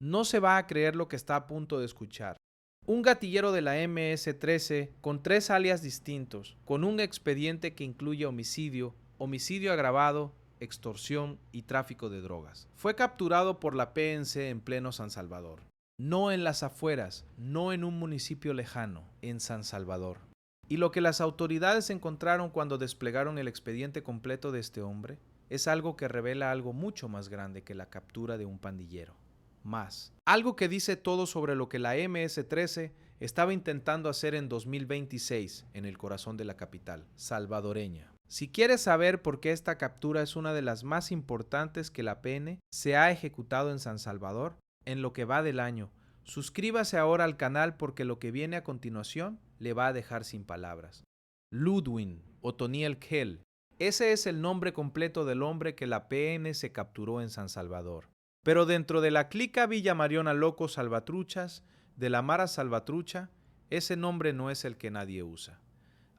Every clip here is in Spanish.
No se va a creer lo que está a punto de escuchar. Un gatillero de la MS-13 con 3 alias distintos, con un expediente que incluye homicidio, homicidio agravado, extorsión y tráfico de drogas. Fue capturado por la PNC en pleno San Salvador. No en las afueras, no en un municipio lejano, en San Salvador. Y lo que las autoridades encontraron cuando desplegaron el expediente completo de este hombre es algo que revela algo mucho más grande que la captura de un pandillero. Más. Algo que dice todo sobre lo que la MS-13 estaba intentando hacer en 2026 en el corazón de la capital, salvadoreña. Si quieres saber por qué esta captura es una de las más importantes que la PN se ha ejecutado en San Salvador en lo que va del año, suscríbase ahora al canal porque lo que viene a continuación le va a dejar sin palabras. Ludwig Otoniel Kell. Ese es el nombre completo del hombre que la PN se capturó en San Salvador. Pero dentro de la clica Villa Mariona Locos Salvatruchas, de la Mara Salvatrucha, ese nombre no es el que nadie usa.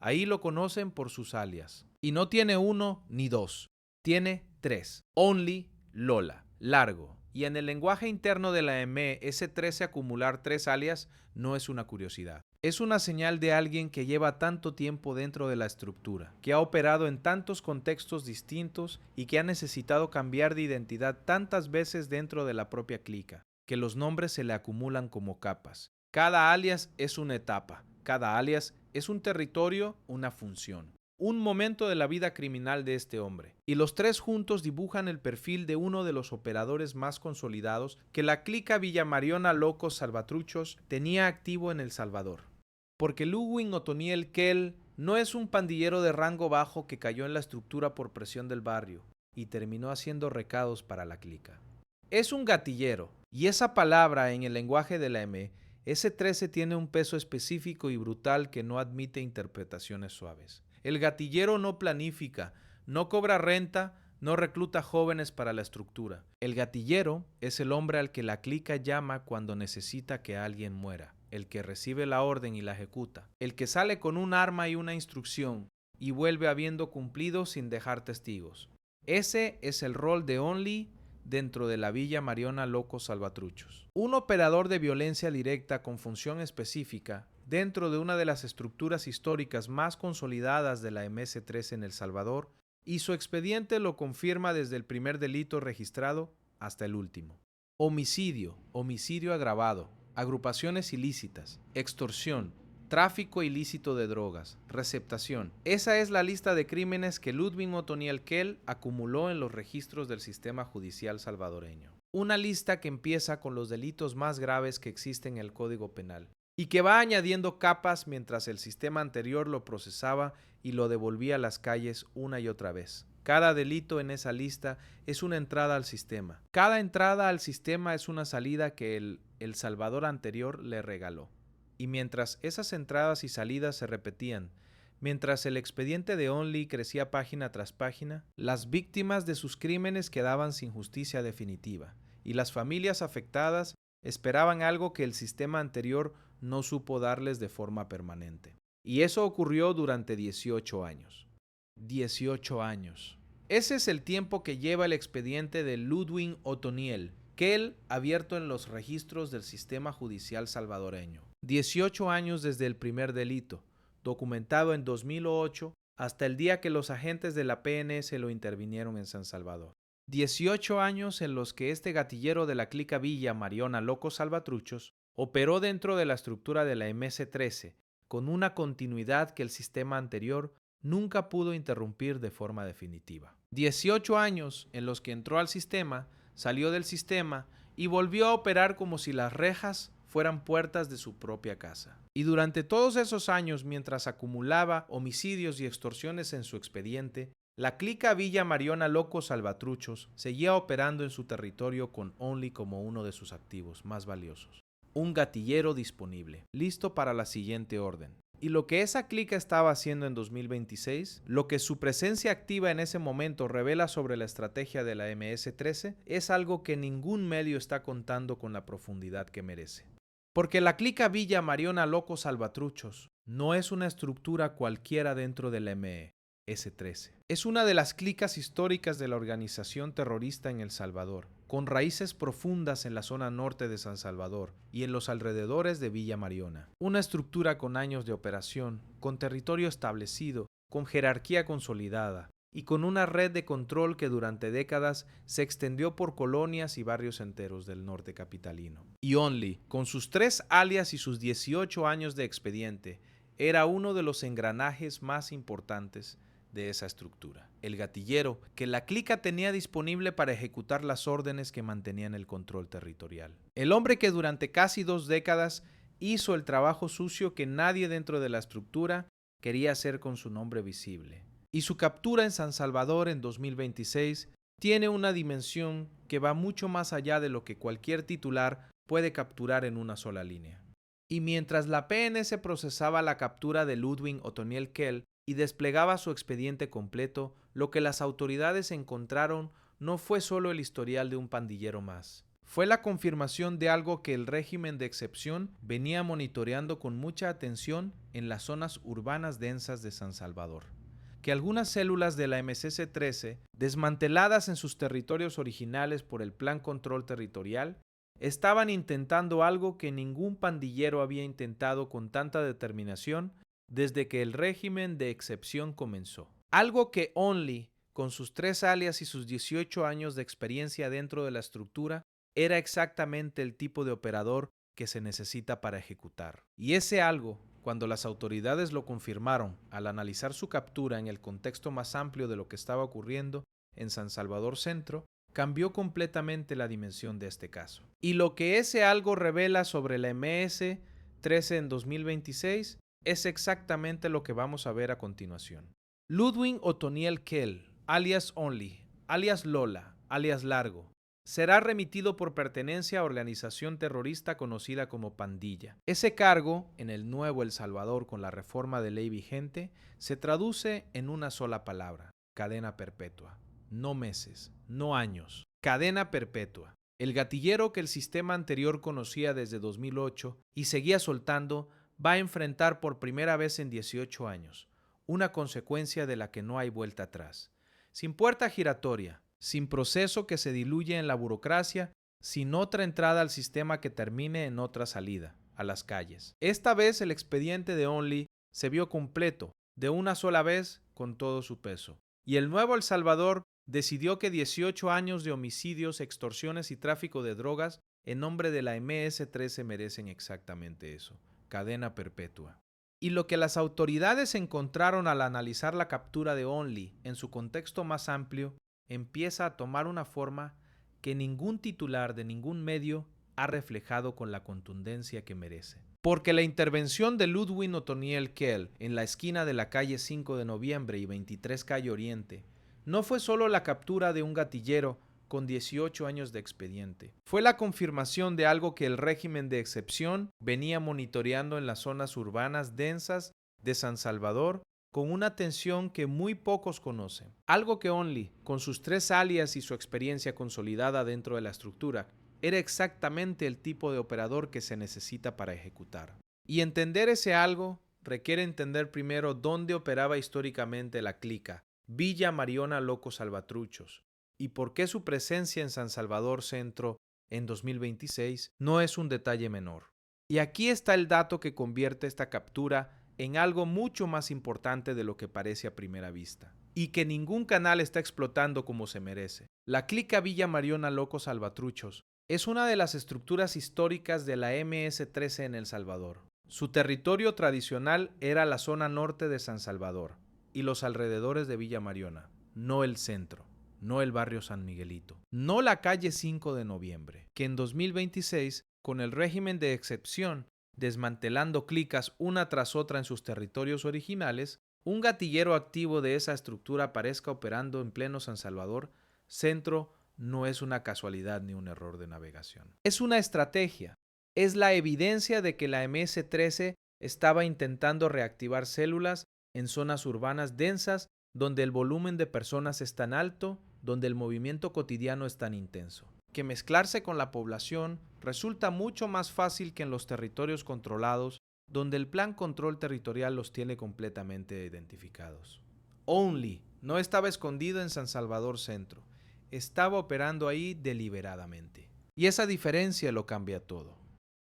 Ahí lo conocen por sus alias. Y no tiene uno ni dos, tiene 3. Only Lola, largo. Y en el lenguaje interno de la ME, ese 13 acumular 3 alias no es una curiosidad. Es una señal de alguien que lleva tanto tiempo dentro de la estructura, que ha operado en tantos contextos distintos y que ha necesitado cambiar de identidad tantas veces dentro de la propia clica, que los nombres se le acumulan como capas. Cada alias es una etapa, cada alias es un territorio, una función. Un momento de la vida criminal de este hombre. Y los 3 juntos dibujan el perfil de uno de los operadores más consolidados que la clica Villa Mariona Locos Salvatruchos tenía activo en El Salvador. Porque Ludwig Otoniel Kell no es un pandillero de rango bajo que cayó en la estructura por presión del barrio y terminó haciendo recados para la clica. Es un gatillero, y esa palabra en el lenguaje de la M, ese 13 tiene un peso específico y brutal que no admite interpretaciones suaves. El gatillero no planifica, no cobra renta, no recluta jóvenes para la estructura. El gatillero es el hombre al que la clica llama cuando necesita que alguien muera, el que recibe la orden y la ejecuta, el que sale con un arma y una instrucción y vuelve habiendo cumplido sin dejar testigos. Ese es el rol de Only dentro de la Villa Mariona Locos Salvatruchos. Un operador de violencia directa con función específica dentro de una de las estructuras históricas más consolidadas de la MS-13 en El Salvador, y su expediente lo confirma desde el primer delito registrado hasta el último. Homicidio, homicidio agravado, agrupaciones ilícitas, extorsión, tráfico ilícito de drogas, receptación. Esa es la lista de crímenes que Ludwig Otoniel Kell acumuló en los registros del sistema judicial salvadoreño. Una lista que empieza con los delitos más graves que existen en el Código Penal y que va añadiendo capas mientras el sistema anterior lo procesaba y lo devolvía a las calles una y otra vez. Cada delito en esa lista es una entrada al sistema. Cada entrada al sistema es una salida que el Salvador anterior le regaló. Y mientras esas entradas y salidas se repetían, mientras el expediente de Only crecía página tras página, las víctimas de sus crímenes quedaban sin justicia definitiva, y las familias afectadas esperaban algo que el sistema anterior no supo darles de forma permanente. Y eso ocurrió durante 18 años. 18 años. Ese es el tiempo que lleva el expediente de Ludwig Otoniel Kell abierto en los registros del sistema judicial salvadoreño. 18 años desde el primer delito, documentado en 2008 hasta el día que los agentes de la PNS lo intervinieron en San Salvador. 18 años en los que este gatillero de la clica Villa Mariona Locos Salvatruchos operó dentro de la estructura de la MS-13 con una continuidad que el sistema anterior nunca pudo interrumpir de forma definitiva. 18 años en los que entró al sistema, salió del sistema y volvió a operar como si las rejas fueran puertas de su propia casa. Y durante todos esos años, mientras acumulaba homicidios y extorsiones en su expediente, la clica Villa Mariona Locos Salvatruchos seguía operando en su territorio con Only como uno de sus activos más valiosos. Un gatillero disponible, listo para la siguiente orden. Y lo que esa clica estaba haciendo en 2026, lo que su presencia activa en ese momento revela sobre la estrategia de la MS-13, es algo que ningún medio está contando con la profundidad que merece. Porque la clica Villa Mariona Locos Salvatruchos no es una estructura cualquiera dentro de la ME. MS-13. Es una de las clicas históricas de la organización terrorista en El Salvador, con raíces profundas en la zona norte de San Salvador y en los alrededores de Villa Mariona. Una estructura con años de operación, con territorio establecido, con jerarquía consolidada y con una red de control que durante décadas se extendió por colonias y barrios enteros del norte capitalino. Y Only, con sus 3 alias y sus 18 años de expediente, era uno de los engranajes más importantes de esa estructura. El gatillero que la clica tenía disponible para ejecutar las órdenes que mantenían el control territorial. El hombre que durante casi 2 décadas hizo el trabajo sucio que nadie dentro de la estructura quería hacer con su nombre visible. Y su captura en San Salvador en 2026 tiene una dimensión que va mucho más allá de lo que cualquier titular puede capturar en una sola línea. Y mientras la PNC procesaba la captura de Ludwig Otoniel Kell y desplegaba su expediente completo, lo que las autoridades encontraron no fue solo el historial de un pandillero más. Fue la confirmación de algo que el régimen de excepción venía monitoreando con mucha atención en las zonas urbanas densas de San Salvador. Que algunas células de la MS-13, desmanteladas en sus territorios originales por el Plan Control Territorial, estaban intentando algo que ningún pandillero había intentado con tanta determinación desde que el régimen de excepción comenzó. Algo que Only, con sus 3 alias y sus 18 años de experiencia dentro de la estructura, era exactamente el tipo de operador que se necesita para ejecutar. Y ese algo, cuando las autoridades lo confirmaron al analizar su captura en el contexto más amplio de lo que estaba ocurriendo en San Salvador Centro, cambió completamente la dimensión de este caso. Y lo que ese algo revela sobre la MS-13 en 2026 es exactamente lo que vamos a ver a continuación. Ludwig Otoniel Kell, alias Only, alias Lola, alias Largo, será remitido por pertenencia a organización terrorista conocida como pandilla. Ese cargo, en el nuevo El Salvador con la reforma de ley vigente, se traduce en una sola palabra: cadena perpetua. No meses, no años, cadena perpetua. El gatillero que el sistema anterior conocía desde 2008 y seguía soltando va a enfrentar por primera vez en 18 años una consecuencia de la que no hay vuelta atrás. Sin puerta giratoria, sin proceso que se diluye en la burocracia, sin otra entrada al sistema que termine en otra salida, a las calles. Esta vez el expediente de Only se vio completo, de una sola vez, con todo su peso. Y el nuevo El Salvador decidió que 18 años de homicidios, extorsiones y tráfico de drogas en nombre de la MS-13 merecen exactamente eso: cadena perpetua. Y lo que las autoridades encontraron al analizar la captura de Only en su contexto más amplio empieza a tomar una forma que ningún titular de ningún medio ha reflejado con la contundencia que merece. Porque la intervención de Ludwig Otoniel Kell en la esquina de la calle 5 de Noviembre y 23 Calle Oriente no fue solo la captura de un gatillero con 18 años de expediente. Fue la confirmación de algo que el régimen de excepción venía monitoreando en las zonas urbanas densas de San Salvador con una atención que muy pocos conocen. Algo que Only, con sus 3 alias y su experiencia consolidada dentro de la estructura, era exactamente el tipo de operador que se necesita para ejecutar. Y entender ese algo requiere entender primero dónde operaba históricamente la clica Villa Mariona Locos Salvatruchos, y por qué su presencia en San Salvador Centro en 2026 no es un detalle menor. Y aquí está el dato que convierte esta captura en algo mucho más importante de lo que parece a primera vista, y que ningún canal está explotando como se merece. La clica Villa Mariona Locos Salvatruchos es una de las estructuras históricas de la MS-13 en El Salvador. Su territorio tradicional era la zona norte de San Salvador y los alrededores de Villa Mariona, no el centro, no el barrio San Miguelito, no la calle 5 de Noviembre, que en 2026, con el régimen de excepción, desmantelando clicas una tras otra en sus territorios originales, un gatillero activo de esa estructura aparezca operando en pleno San Salvador Centro no es una casualidad ni un error de navegación. Es una estrategia, es la evidencia de que la MS-13 estaba intentando reactivar células en zonas urbanas densas donde el volumen de personas es tan alto, donde el movimiento cotidiano es tan intenso, que mezclarse con la población resulta mucho más fácil que en los territorios controlados, donde el plan control territorial los tiene completamente identificados. Only no estaba escondido en San Salvador Centro, estaba operando ahí deliberadamente. Y esa diferencia lo cambia todo.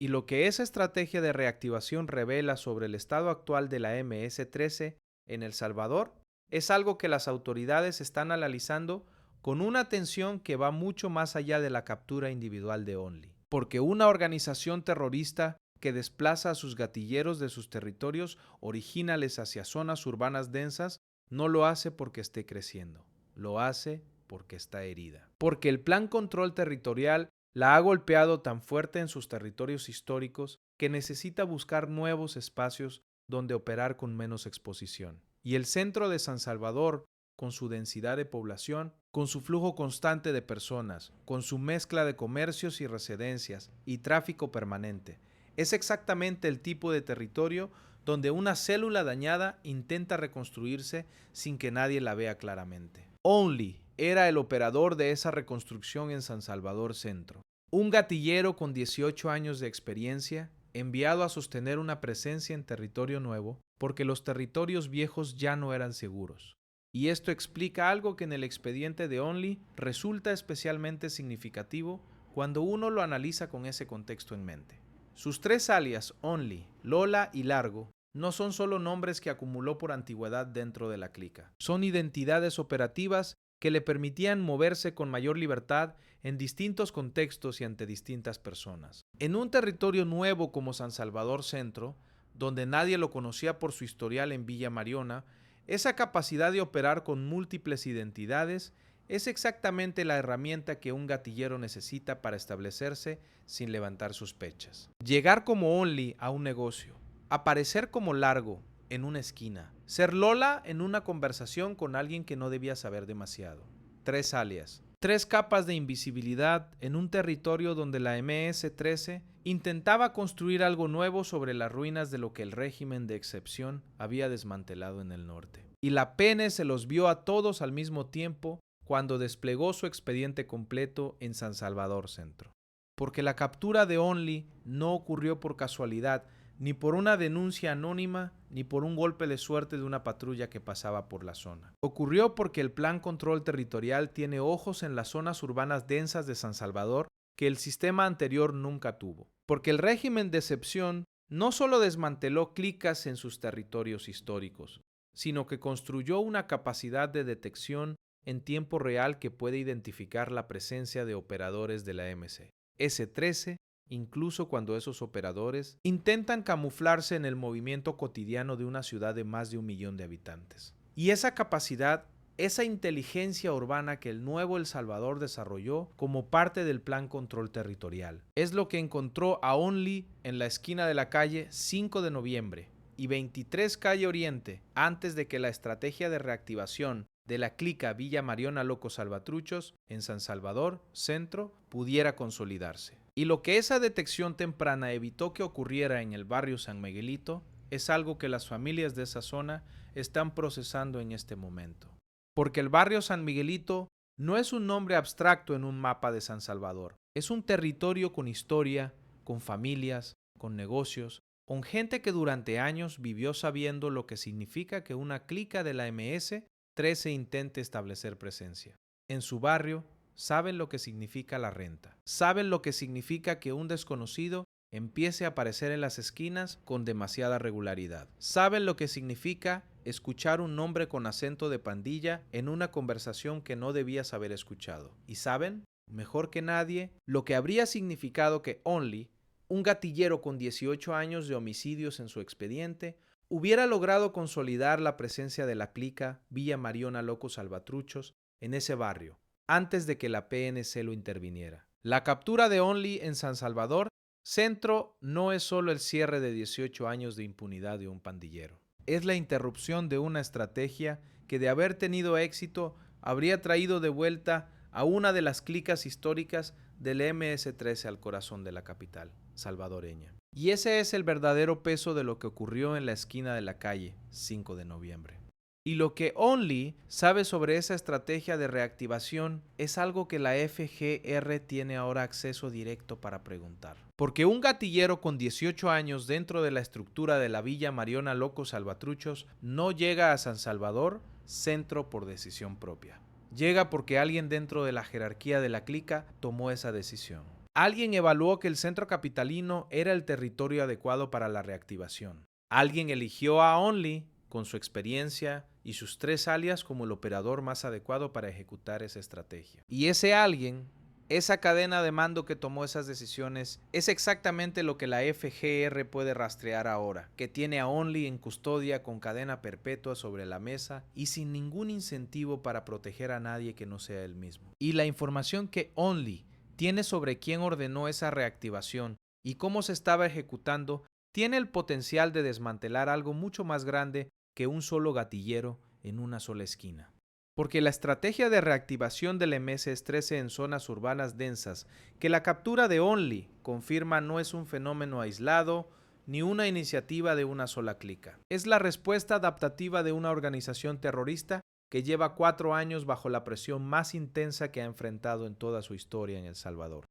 Y lo que esa estrategia de reactivación revela sobre el estado actual de la MS-13 en El Salvador es algo que las autoridades están analizando con una atención que va mucho más allá de la captura individual de Only. Porque una organización terrorista que desplaza a sus gatilleros de sus territorios originales hacia zonas urbanas densas no lo hace porque esté creciendo, lo hace porque está herida. Porque el Plan Control Territorial la ha golpeado tan fuerte en sus territorios históricos que necesita buscar nuevos espacios donde operar con menos exposición. Y el centro de San Salvador, con su densidad de población, con su flujo constante de personas, con su mezcla de comercios y residencias y tráfico permanente, es exactamente el tipo de territorio donde una célula dañada intenta reconstruirse sin que nadie la vea claramente. Only era el operador de esa reconstrucción en San Salvador Centro. Un gatillero con 18 años de experiencia, enviado a sostener una presencia en territorio nuevo, porque los territorios viejos ya no eran seguros. Y esto explica algo que en el expediente de Only resulta especialmente significativo cuando uno lo analiza con ese contexto en mente. Sus tres alias, Only, Lola y Largo, no son solo nombres que acumuló por antigüedad dentro de la clica. Son identidades operativas que le permitían moverse con mayor libertad en distintos contextos y ante distintas personas. En un territorio nuevo como San Salvador Centro, donde nadie lo conocía por su historial en Villa Mariona, esa capacidad de operar con múltiples identidades es exactamente la herramienta que un gatillero necesita para establecerse sin levantar sospechas. Llegar como Only a un negocio, aparecer como Largo en una esquina, ser Lola en una conversación con alguien que no debía saber demasiado. Tres alias, tres capas de invisibilidad en un territorio donde la MS-13 intentaba construir algo nuevo sobre las ruinas de lo que el régimen de excepción había desmantelado en el norte. Y la PN se los vio a todos al mismo tiempo cuando desplegó su expediente completo en San Salvador Centro. Porque la captura de Only no ocurrió por casualidad, ni por una denuncia anónima, ni por un golpe de suerte de una patrulla que pasaba por la zona. Ocurrió porque el Plan Control Territorial tiene ojos en las zonas urbanas densas de San Salvador que el sistema anterior nunca tuvo. Porque el régimen de excepción no solo desmanteló clicas en sus territorios históricos, sino que construyó una capacidad de detección en tiempo real que puede identificar la presencia de operadores de la MS-13, incluso cuando esos operadores intentan camuflarse en el movimiento cotidiano de una ciudad de más de 1 millón de habitantes. Y esa capacidad, esa inteligencia urbana que el nuevo El Salvador desarrolló como parte del Plan Control Territorial, es lo que encontró a Only en la esquina de la calle 5 de noviembre y 23 calle Oriente, antes de que la estrategia de reactivación de la clica Villa Mariona Locos Salvatruchos en San Salvador Centro pudiera consolidarse. Y lo que esa detección temprana evitó que ocurriera en el barrio San Miguelito es algo que las familias de esa zona están procesando en este momento. Porque el barrio San Miguelito no es un nombre abstracto en un mapa de San Salvador. Es un territorio con historia, con familias, con negocios, con gente que durante años vivió sabiendo lo que significa que una clica de la MS-13 intente establecer presencia. En su barrio saben lo que significa la renta, saben lo que significa que un desconocido empiece a aparecer en las esquinas con demasiada regularidad, saben lo que significa escuchar un nombre con acento de pandilla en una conversación que no debías haber escuchado, y saben, mejor que nadie, lo que habría significado que Only, un gatillero con 18 años de homicidios en su expediente, hubiera logrado consolidar la presencia de la clica Villa Mariona Locos Salvatruchos en ese barrio, antes de que la PNC lo interviniera. La captura de Only en San Salvador Centro no es solo el cierre de 18 años de impunidad de un pandillero. Es la interrupción de una estrategia que, de haber tenido éxito, habría traído de vuelta a una de las clicas históricas del MS-13 al corazón de la capital salvadoreña. Y ese es el verdadero peso de lo que ocurrió en la esquina de la calle 5 de noviembre. Y lo que Only sabe sobre esa estrategia de reactivación es algo que la FGR tiene ahora acceso directo para preguntar. Porque un gatillero con 18 años dentro de la estructura de la Villa Mariona Locos Salvatruchos no llega a San Salvador centro por decisión propia. Llega porque alguien dentro de la jerarquía de la clica tomó esa decisión. Alguien evaluó que el centro capitalino era el territorio adecuado para la reactivación. Alguien eligió a Only, con su experiencia y sus 3 alias, como el operador más adecuado para ejecutar esa estrategia. Y ese alguien, esa cadena de mando que tomó esas decisiones, es exactamente lo que la FGR puede rastrear ahora, que tiene a Only en custodia con cadena perpetua sobre la mesa y sin ningún incentivo para proteger a nadie que no sea él mismo. Y la información que Only tiene sobre quién ordenó esa reactivación y cómo se estaba ejecutando, tiene el potencial de desmantelar algo mucho más grande que un solo gatillero en una sola esquina. Porque la estrategia de reactivación del MS-13 en zonas urbanas densas, que la captura de Only confirma, no es un fenómeno aislado ni una iniciativa de una sola clica. Es la respuesta adaptativa de una organización terrorista que lleva 4 años bajo la presión más intensa que ha enfrentado en toda su historia en El Salvador.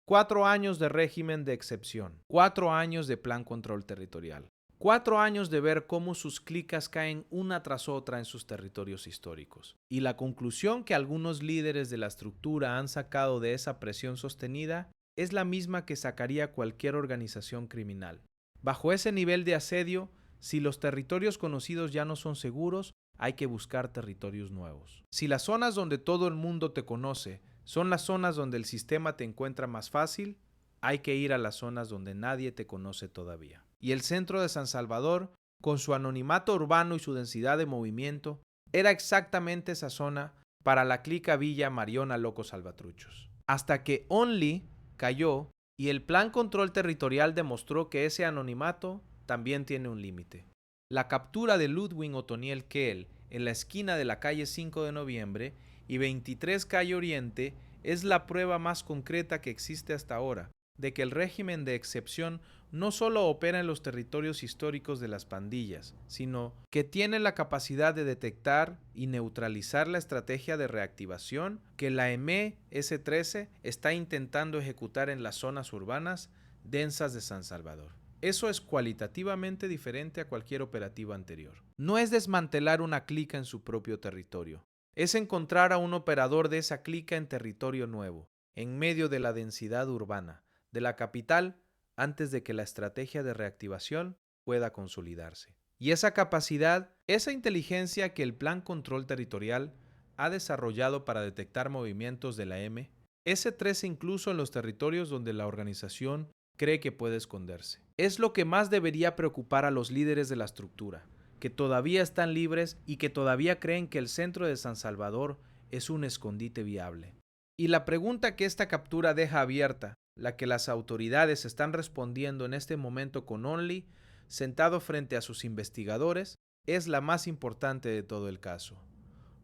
4 años de régimen de excepción, 4 años de plan control territorial, 4 años de ver cómo sus clicas caen una tras otra en sus territorios históricos. Y la conclusión que algunos líderes de la estructura han sacado de esa presión sostenida es la misma que sacaría cualquier organización criminal. Bajo ese nivel de asedio, si los territorios conocidos ya no son seguros, hay que buscar territorios nuevos. Si las zonas donde todo el mundo te conoce son las zonas donde el sistema te encuentra más fácil, hay que ir a las zonas donde nadie te conoce todavía. Y el centro de San Salvador, con su anonimato urbano y su densidad de movimiento, era exactamente esa zona para la clica Villa Mariona Locos Salvatruchos. Hasta que Only cayó y el plan control territorial demostró que ese anonimato también tiene un límite. La captura de Ludwig Otoniel Kell en la esquina de la calle 5 de noviembre y 23 calle Oriente es la prueba más concreta que existe hasta ahora de que el régimen de excepción no solo opera en los territorios históricos de las pandillas, sino que tiene la capacidad de detectar y neutralizar la estrategia de reactivación que la MS-13 está intentando ejecutar en las zonas urbanas densas de San Salvador. Eso es cualitativamente diferente a cualquier operativo anterior. No es desmantelar una clica en su propio territorio, es encontrar a un operador de esa clica en territorio nuevo, en medio de la densidad urbana de la capital, antes de que la estrategia de reactivación pueda consolidarse. Y esa capacidad, esa inteligencia que el Plan Control Territorial ha desarrollado para detectar movimientos de la MS-13 incluso en los territorios donde la organización cree que puede esconderse. Es lo que más debería preocupar a los líderes de la estructura, que todavía están libres y que todavía creen que el centro de San Salvador es un escondite viable. Y la pregunta que esta captura deja abierta, la que las autoridades están respondiendo en este momento con Only, sentado frente a sus investigadores, es la más importante de todo el caso.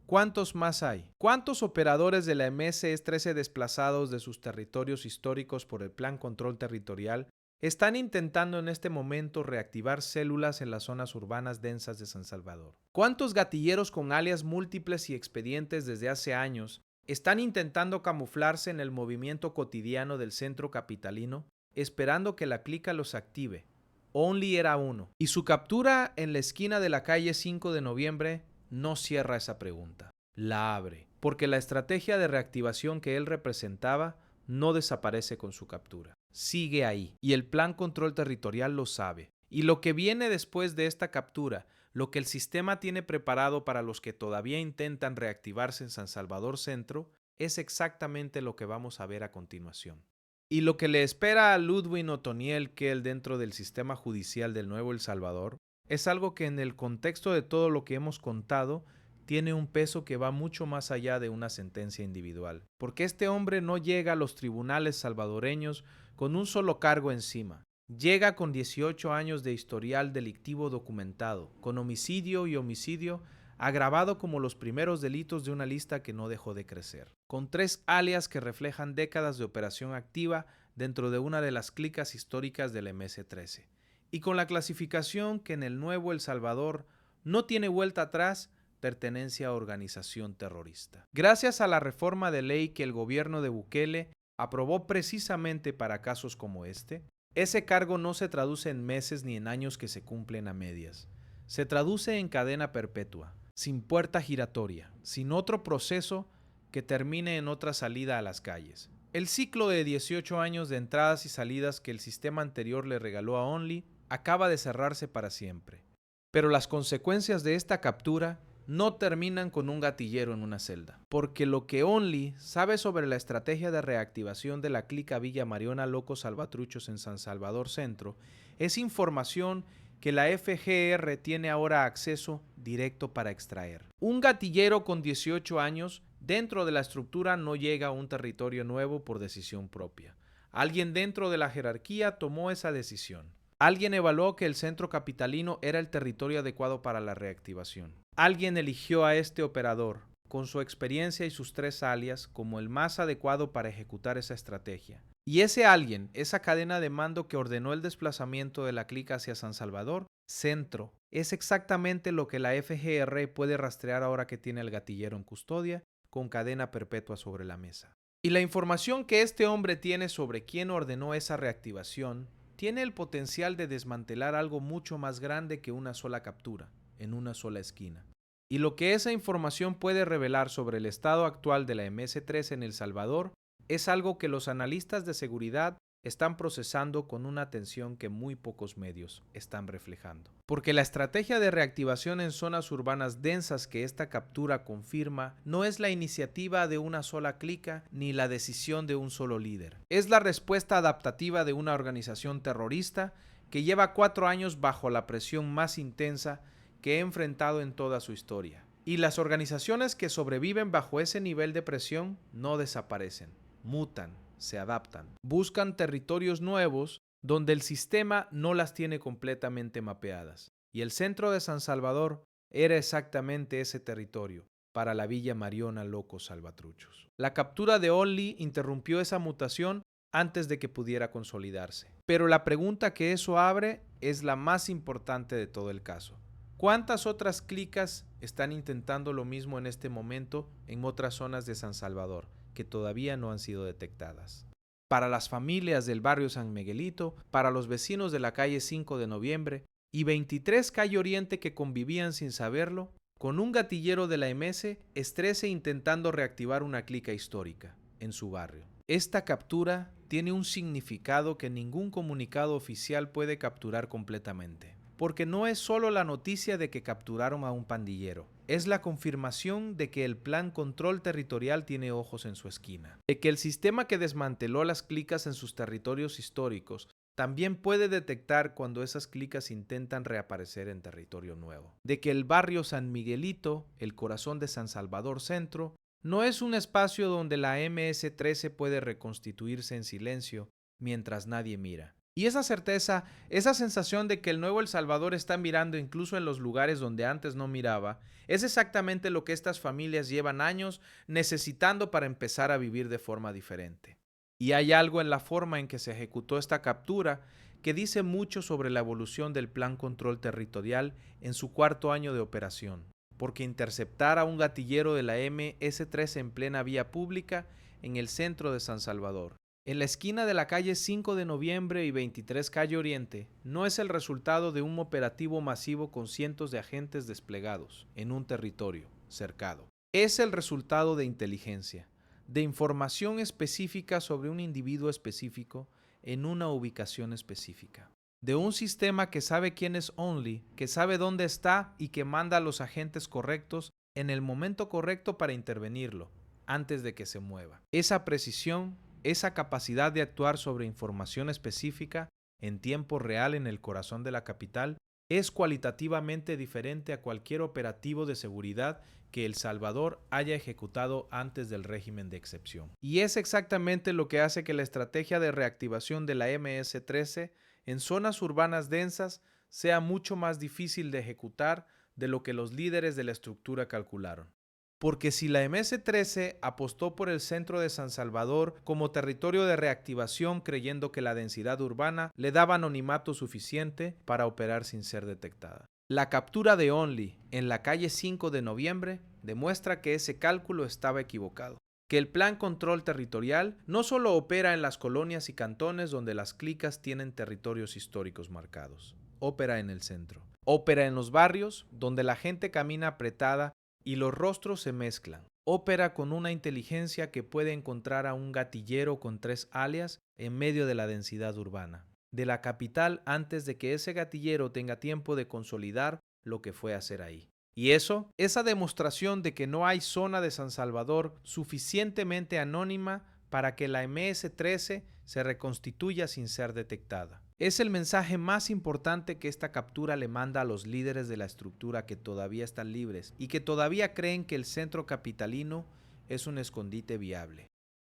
¿Cuántos más hay? ¿Cuántos operadores de la MS-13 desplazados de sus territorios históricos por el Plan Control Territorial están intentando en este momento reactivar células en las zonas urbanas densas de San Salvador? ¿Cuántos gatilleros con alias múltiples y expedientes desde hace años están intentando camuflarse en el movimiento cotidiano del centro capitalino, esperando que la clica los active? Only era uno, y su captura en la esquina de la calle 5 de noviembre no cierra esa pregunta, la abre, porque la estrategia de reactivación que él representaba no desaparece con su captura. Sigue ahí, y el Plan Control Territorial lo sabe. Y lo que viene después de esta captura, lo que el sistema tiene preparado para los que todavía intentan reactivarse en San Salvador Centro, es exactamente lo que vamos a ver a continuación. Y lo que le espera a Ludwig Otoniel Kell dentro del sistema judicial del Nuevo El Salvador es algo que en el contexto de todo lo que hemos contado tiene un peso que va mucho más allá de una sentencia individual, porque este hombre no llega a los tribunales salvadoreños con un solo cargo encima. Llega con 18 años de historial delictivo documentado, con homicidio y homicidio agravado como los primeros delitos de una lista que no dejó de crecer, con 3 alias que reflejan décadas de operación activa dentro de una de las clicas históricas del MS-13, y con la clasificación que en el Nuevo El Salvador no tiene vuelta atrás, pertenencia a organización terrorista. Gracias a la reforma de ley que el gobierno de Bukele aprobó precisamente para casos como este, ese cargo no se traduce en meses ni en años que se cumplen a medias. Se traduce en cadena perpetua, sin puerta giratoria, sin otro proceso que termine en otra salida a las calles. El ciclo de 18 años de entradas y salidas que el sistema anterior le regaló a Only acaba de cerrarse para siempre. Pero las consecuencias de esta captura no terminan con un gatillero en una celda, porque lo que Only sabe sobre la estrategia de reactivación de la clica Villa Mariona Locos Salvatruchos en San Salvador Centro es información que la FGR tiene ahora acceso directo para extraer. Un gatillero con 18 años dentro de la estructura no llega a un territorio nuevo por decisión propia. Alguien dentro de la jerarquía tomó esa decisión. Alguien evaluó que el centro capitalino era el territorio adecuado para la reactivación. Alguien eligió a este operador, con su experiencia y sus 3 alias, como el más adecuado para ejecutar esa estrategia. Y ese alguien, esa cadena de mando que ordenó el desplazamiento de la clica hacia San Salvador, Centro, es exactamente lo que la FGR puede rastrear ahora que tiene el gatillero en custodia, con cadena perpetua sobre la mesa. Y la información que este hombre tiene sobre quién ordenó esa reactivación tiene el potencial de desmantelar algo mucho más grande que una sola captura, en una sola esquina. Y lo que esa información puede revelar sobre el estado actual de la MS-13 en El Salvador es algo que los analistas de seguridad están procesando con una atención que muy pocos medios están reflejando. Porque la estrategia de reactivación en zonas urbanas densas que esta captura confirma no es la iniciativa de una sola clica ni la decisión de un solo líder. Es la respuesta adaptativa de una organización terrorista que lleva 4 años bajo la presión más intensa que he enfrentado en toda su historia. Y las organizaciones que sobreviven bajo ese nivel de presión no desaparecen, mutan, se adaptan, buscan territorios nuevos donde el sistema no las tiene completamente mapeadas. Y el centro de San Salvador era exactamente ese territorio para la Villa Mariona Locos Salvatruchos. La captura de Only interrumpió esa mutación antes de que pudiera consolidarse. Pero la pregunta que eso abre es la más importante de todo el caso. ¿Cuántas otras clicas están intentando lo mismo en este momento en otras zonas de San Salvador que todavía no han sido detectadas? Para las familias del barrio San Miguelito, para los vecinos de la calle 5 de Noviembre y 23 calle Oriente que convivían sin saberlo, con un gatillero de la MS, estrese intentando reactivar una clica histórica en su barrio. Esta captura tiene un significado que ningún comunicado oficial puede capturar completamente. Porque no es solo la noticia de que capturaron a un pandillero, es la confirmación de que el plan control territorial tiene ojos en su esquina, de que el sistema que desmanteló las clicas en sus territorios históricos también puede detectar cuando esas clicas intentan reaparecer en territorio nuevo, de que el barrio San Miguelito, el corazón de San Salvador Centro, no es un espacio donde la MS-13 puede reconstituirse en silencio mientras nadie mira. Y esa certeza, esa sensación de que el nuevo El Salvador está mirando incluso en los lugares donde antes no miraba, es exactamente lo que estas familias llevan años necesitando para empezar a vivir de forma diferente. Y hay algo en la forma en que se ejecutó esta captura que dice mucho sobre la evolución del Plan Control Territorial en su 4º año de operación, porque interceptar a un gatillero de la MS-13 en plena vía pública en el centro de San Salvador, en la esquina de la calle 5 de Noviembre y 23 calle Oriente, no es el resultado de un operativo masivo con cientos de agentes desplegados en un territorio cercado. Es el resultado de inteligencia, de información específica sobre un individuo específico en una ubicación específica. De un sistema que sabe quién es Only, que sabe dónde está y que manda a los agentes correctos en el momento correcto para intervenirlo, antes de que se mueva. Esa precisión, esa capacidad de actuar sobre información específica en tiempo real en el corazón de la capital es cualitativamente diferente a cualquier operativo de seguridad que El Salvador haya ejecutado antes del régimen de excepción. Y es exactamente lo que hace que la estrategia de reactivación de la MS-13 en zonas urbanas densas sea mucho más difícil de ejecutar de lo que los líderes de la estructura calcularon. Porque si la MS-13 apostó por el centro de San Salvador como territorio de reactivación creyendo que la densidad urbana le daba anonimato suficiente para operar sin ser detectada. La captura de Only en la calle 5 de Noviembre demuestra que ese cálculo estaba equivocado, que el plan control territorial no solo opera en las colonias y cantones donde las clicas tienen territorios históricos marcados, opera en el centro. Ópera en los barrios, donde la gente camina apretada y los rostros se mezclan. Ópera con una inteligencia que puede encontrar a un gatillero con 3 alias en medio de la densidad urbana de la capital antes de que ese gatillero tenga tiempo de consolidar lo que fue a hacer ahí. Y esa demostración de que no hay zona de San Salvador suficientemente anónima para que la MS-13 se reconstituya sin ser detectada. Es el mensaje más importante que esta captura le manda a los líderes de la estructura que todavía están libres y que todavía creen que el centro capitalino es un escondite viable.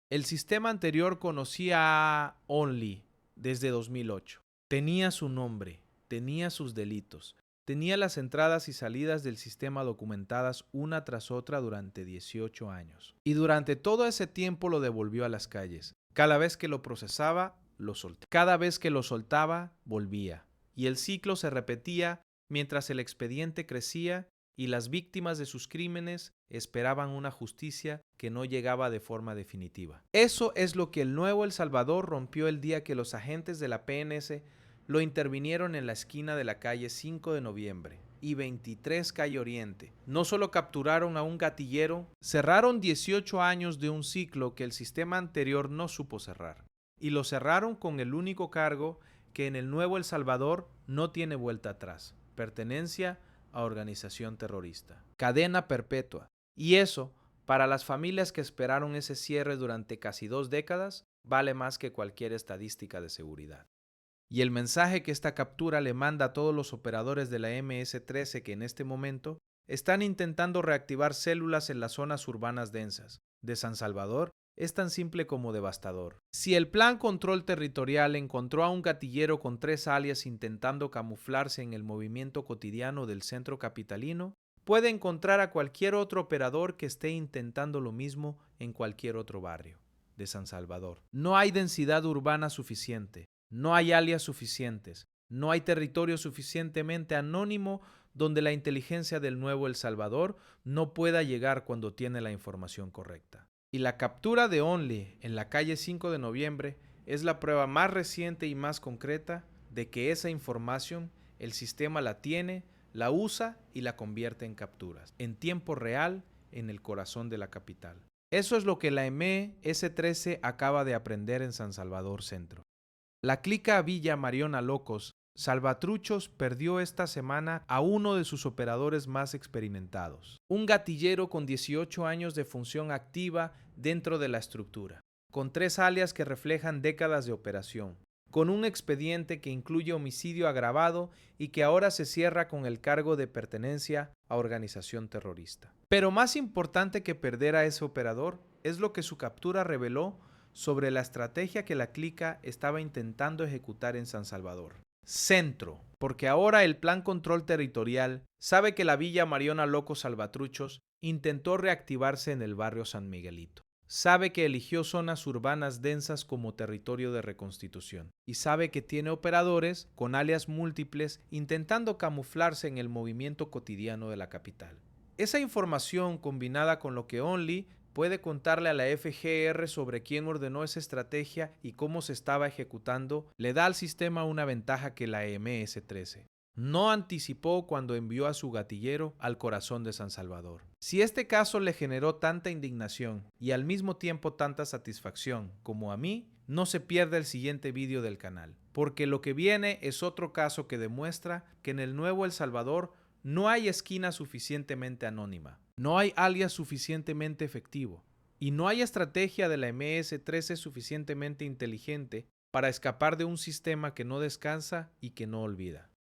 El sistema anterior conocía a Only desde 2008. Tenía su nombre, tenía sus delitos, tenía las entradas y salidas del sistema documentadas una tras otra durante 18 años. Y durante todo ese tiempo lo devolvió a las calles. Cada vez que lo procesaba, lo soltaba. Cada vez que lo soltaba, volvía. Y el ciclo se repetía mientras el expediente crecía y las víctimas de sus crímenes esperaban una justicia que no llegaba de forma definitiva. Eso es lo que el Nuevo El Salvador rompió el día que los agentes de la PNC lo intervinieron en la esquina de la calle 5 de noviembre y 23 calle Oriente. No solo capturaron a un gatillero, cerraron 18 años de un ciclo que el sistema anterior no supo cerrar. Y lo cerraron con el único cargo que en el Nuevo El Salvador no tiene vuelta atrás: pertenencia a organización terrorista. Cadena perpetua. Y eso, para las familias que esperaron ese cierre durante casi 2 décadas, vale más que cualquier estadística de seguridad. Y el mensaje que esta captura le manda a todos los operadores de la MS-13 que en este momento están intentando reactivar células en las zonas urbanas densas de San Salvador es tan simple como devastador. Si el Plan Control Territorial encontró a un gatillero con 3 alias intentando camuflarse en el movimiento cotidiano del centro capitalino, puede encontrar a cualquier otro operador que esté intentando lo mismo en cualquier otro barrio de San Salvador. No hay densidad urbana suficiente, no hay alias suficientes, no hay territorio suficientemente anónimo donde la inteligencia del Nuevo El Salvador no pueda llegar cuando tiene la información correcta. Y la captura de Only en la calle 5 de noviembre es la prueba más reciente y más concreta de que esa información el sistema la tiene, la usa y la convierte en capturas, en tiempo real, en el corazón de la capital. Eso es lo que la MS-13 acaba de aprender en San Salvador Centro. La clica Villa Mariona Locos Salvatruchos perdió esta semana a uno de sus operadores más experimentados, un gatillero con 18 años de función activa dentro de la estructura, con 3 alias que reflejan décadas de operación, con un expediente que incluye homicidio agravado y que ahora se cierra con el cargo de pertenencia a organización terrorista. Pero más importante que perder a ese operador es lo que su captura reveló sobre la estrategia que la clica estaba intentando ejecutar en San Salvador. Centro, porque ahora el Plan Control Territorial sabe que la Villa Mariona Locos Salvatruchos intentó reactivarse en el barrio San Miguelito. Sabe que eligió zonas urbanas densas como territorio de reconstitución y sabe que tiene operadores con alias múltiples intentando camuflarse en el movimiento cotidiano de la capital. Esa información, combinada con lo que Only puede contarle a la FGR sobre quién ordenó esa estrategia y cómo se estaba ejecutando, le da al sistema una ventaja que la MS-13 no anticipó cuando envió a su gatillero al corazón de San Salvador. Si este caso le generó tanta indignación y al mismo tiempo tanta satisfacción como a mí, no se pierda el siguiente vídeo del canal, porque lo que viene es otro caso que demuestra que en el Nuevo El Salvador no hay esquina suficientemente anónima, no hay alias suficientemente efectivo y no hay estrategia de la MS-13 suficientemente inteligente para escapar de un sistema que no descansa y que no olvida.